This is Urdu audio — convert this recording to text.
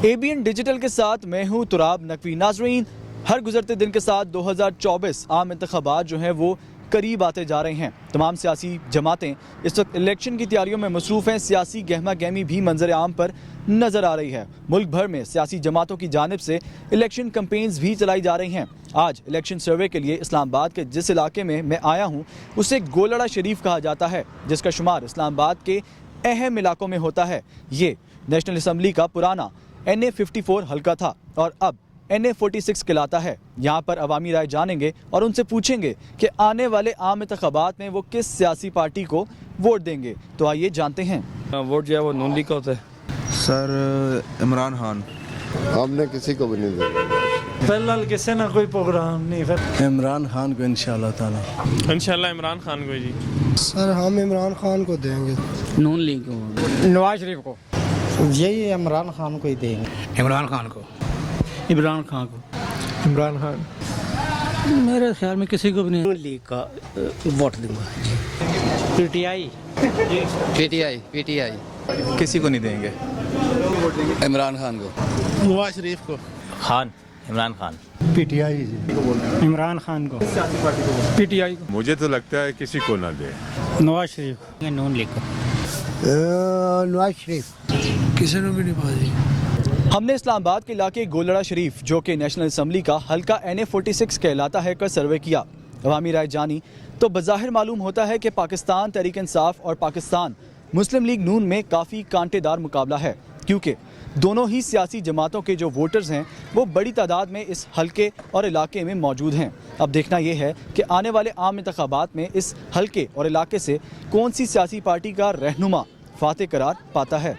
ABN ڈیجیٹل کے ساتھ میں ہوں تراب نقوی۔ ناظرین، ہر گزرتے دن کے ساتھ 2024 عام انتخابات جو ہیں وہ قریب آتے جا رہے ہیں۔ تمام سیاسی جماعتیں اس وقت الیکشن کی تیاریوں میں مصروف ہیں۔ سیاسی گہما گہمی بھی منظر عام پر نظر آ رہی ہے۔ ملک بھر میں سیاسی جماعتوں کی جانب سے الیکشن کمپینز بھی چلائی جا رہی ہیں۔ آج الیکشن سروے کے لیے اسلام آباد کے جس علاقے میں آیا ہوں اسے گولڑا شریف کہا جاتا ہے، جس کا شمار اسلام آباد کے اہم علاقوں میں ہوتا ہے۔ یہ نیشنل اسمبلی کا پرانا NA54 حلقہ تھا اور اب NA46 کہلاتا ہے۔ یہاں پر عوامی رائے جانیں گے اور ان سے پوچھیں گے کہ آنے والے عام انتخابات میں وہ کس سیاسی پارٹی کو ووٹ دیں گے۔ تو آئیے جانتے ہیں۔ ووٹ جو ہے وہ نون لیگ کا ہوتا ہے۔ سر عمران خان۔ ہم نے کسی کو بھی نہیں دیا۔ فی الحال کسی نہ کوئی پروگرام نہیں۔ عمران خان کو انشاءاللہ تعالی۔ انشاءاللہ عمران خان کو جی۔ سر ہم عمران خان کو دیں گے۔ نون لیگ کو، نواز شریف کو۔ یہی عمران خان کو ہی دیں گے۔ عمران خان کو۔ عمران خان کو۔ عمران خان۔ میرے خیال میں کسی کو بھی نہیں۔ نون لیگ کا ووٹ دوں گا۔ پی ٹی آئی کسی کو نہیں دیں گے۔ عمران خان کو۔ نواز شریف کو۔ Khan, Imran Khan. P T I Imran Khan کو۔ PTI کو۔ مجھے تو لگتا ہے کسی کو نہ دے۔ نواز شریف۔ نون لیگ کو۔ نواز شریف۔ کسی نے بھی نہیں پائی۔ ہم نے اسلام آباد کے علاقے گولڑا شریف جو کہ نیشنل اسمبلی کا حلقہ NA46 کہلاتا ہے کا سروے کیا۔ عوامی رائے جانی تو بظاہر معلوم ہوتا ہے کہ پاکستان تحریک انصاف اور پاکستان مسلم لیگ نون میں کافی کانٹے دار مقابلہ ہے، کیونکہ دونوں ہی سیاسی جماعتوں کے جو ووٹرز ہیں وہ بڑی تعداد میں اس حلقے اور علاقے میں موجود ہیں۔ اب دیکھنا یہ ہے کہ آنے والے عام انتخابات میں اس حلقے اور علاقے سے کون سی سیاسی پارٹی کا رہنما فاتح قرار پاتا ہے۔